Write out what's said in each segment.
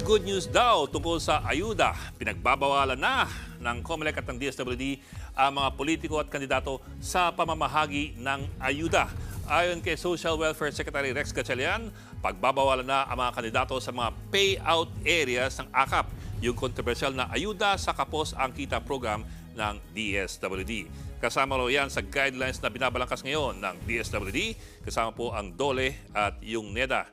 good news daw tungkol sa ayuda. Pinagbabawalan na ng COMELEC at ng DSWD ang mga politiko at kandidato sa pamamahagi ng ayuda. Ayon kay Social Welfare Secretary Rex Gatchalian, pagbabawalan na ang mga kandidato sa mga payout areas ng AKAP, yung kontrobersyal na ayuda sa kapos ang kita program ng DSWD. Kasama raw yan sa guidelines na binabalangkas ngayon ng DSWD, kasama po ang DOLE at yung NEDA.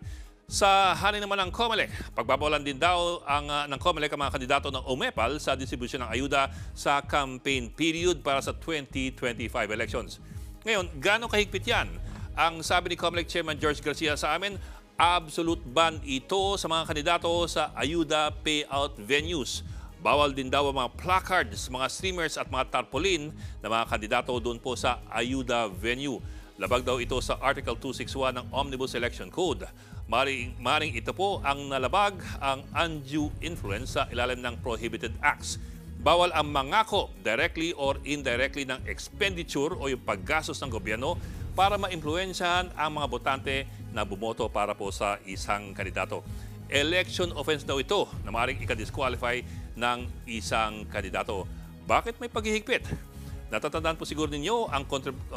Sa hanin naman ng COMELEC, pagbabawalan din daw ng COMELEC ang mga kandidato ng OMEPAL sa distribusyon ng ayuda sa campaign period para sa 2025 elections. Ngayon, gaano kahigpit yan? Ang sabi ni COMELEC Chairman George Garcia sa amin, absolute ban ito sa mga kandidato sa ayuda payout venues. Bawal din daw ang mga placards, mga streamers at mga tarpaulin na mga kandidato doon po sa ayuda venue. Labag daw ito sa Article 261 ng Omnibus Election Code. Maring ito po ang nalabag ang undue influence sa ilalim ng prohibited acts. Bawal ang mangako directly or indirectly ng expenditure o yung paggastos ng gobyerno para maimpluwensyahan ang mga botante na bumoto para po sa isang kandidato. Election offense daw ito na maring ika-disqualify ng isang kandidato. Bakit may paghihigpit? Natatandaan po siguro ninyo ang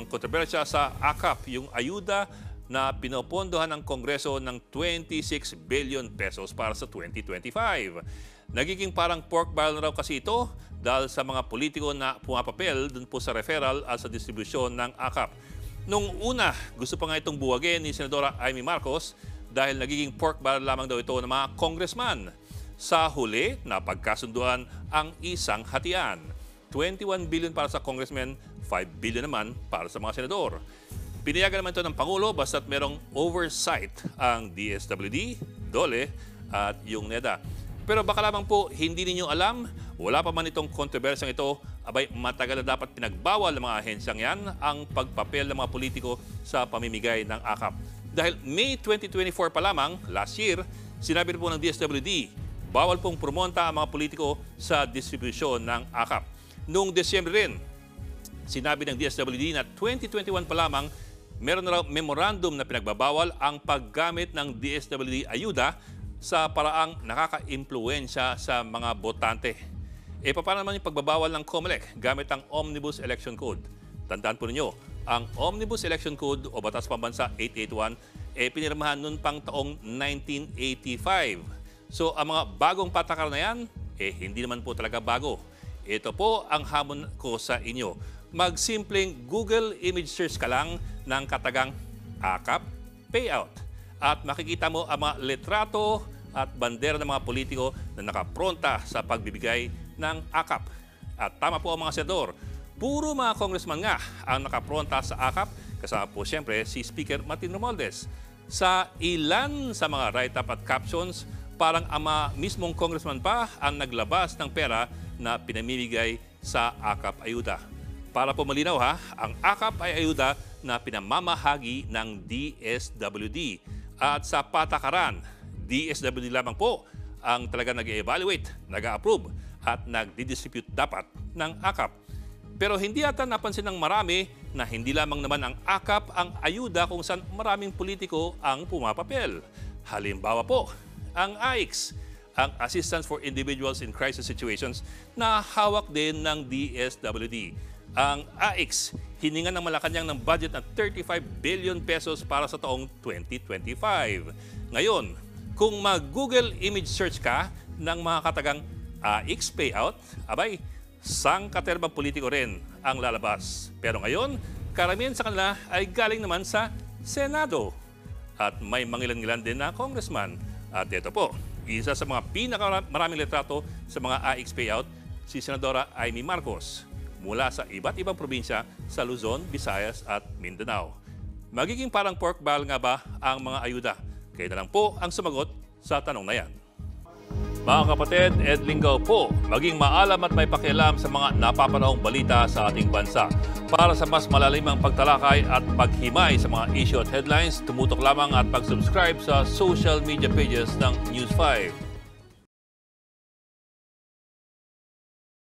kontrobersya sa AKAP, yung ayuda na pinopondohan ng Kongreso ng 26 billion pesos para sa 2025. Nagiging parang pork barrel na raw kasi ito dahil sa mga politiko na pumapapel dun po sa referral at sa distribusyon ng AKAP. Nung una, gusto pa nga itong buwagin ni Senadora Amy Marcos dahil nagiging pork barrel lamang daw ito ng mga congressman. Sa huli, napagkasunduan ang isang hatian. 21 billion para sa congressmen, 5 billion naman para sa mga senador. Pinayagan naman ito ng Pangulo basta't merong oversight ang DSWD, DOLE at yung NEDA. Pero baka lamang po hindi ninyo alam, wala pa man itong kontrobersyang ito, abay matagal na dapat pinagbawal ng mga ahensyang yan ang pagpapel ng mga politiko sa pamimigay ng AKAP. Dahil May 2024 pa lamang, last year, sinabi po ng DSWD, bawal pong promonta ang mga politiko sa distribusyon ng AKAP. Noong Desyembre rin, sinabi ng DSWD na 2021 pa lamang, meron na raw memorandum na pinagbabawal ang paggamit ng DSWD ayuda sa paraang nakaka-impluwensya sa mga botante. E paano naman yung pagbabawal ng COMELEC gamit ang Omnibus Election Code? Tandaan po ninyo, ang Omnibus Election Code o Batas Pambansa 881 pinirmahan noon pang taong 1985. So ang mga bagong patakaran na yan, hindi naman po talaga bago. Ito po ang hamon ko sa inyo. Magsimpleng Google image search ka lang ng katagang AKAP payout. At makikita mo ang mga litrato at bandera ng mga politiko na nakapronta sa pagbibigay ng AKAP. At tama po ang mga senador, puro mga congressman nga ang nakapronta sa AKAP, kasama po siyempre si Speaker Martin Romualdez. Sa ilan sa mga write-up at captions, parang ang mismong congressman pa ang naglabas ng pera na pinamimigay sa AKAP ayuda. Para po malinaw ha, ang AKAP ay ayuda na pinamamahagi ng DSWD. At sa patakaran, DSWD lamang po ang talaga nag-evaluate, nag-approve at nag-distribute dapat ng AKAP. Pero hindi ata napansin ng marami na hindi lamang naman ang AKAP ang ayuda kung saan maraming politiko ang pumapapel. Halimbawa po, ang AICS, ang Assistance for Individuals in Crisis Situations na hawak din ng DSWD. Ang AICS, hiningan ng Malacanang ng budget na 35 billion pesos para sa taong 2025. Ngayon, kung mag-Google image search ka ng mga katagang AICS payout, abay, sangkaterbang politiko rin ang lalabas. Pero ngayon, karamihan sa kanila ay galing naman sa Senado. At may mangilan-ngilan din na congressman. At ito po, isa sa mga pinakamaraming litrato sa mga AICS payout, si Senadora Amy Marcos mula sa iba't ibang probinsya sa Luzon, Visayas at Mindanao. Magiging parang pork barrel nga ba ang mga ayuda? Kayo na lang po ang sumagot sa tanong na yan. Mga kapatid, Ed Lingaw po, maging maalam at may pakialam sa mga napapanahong balita sa ating bansa. Para sa mas malalimang pagtalakay at paghimay sa mga issue at headlines, tumutok lamang at pag-subscribe sa social media pages ng News 5.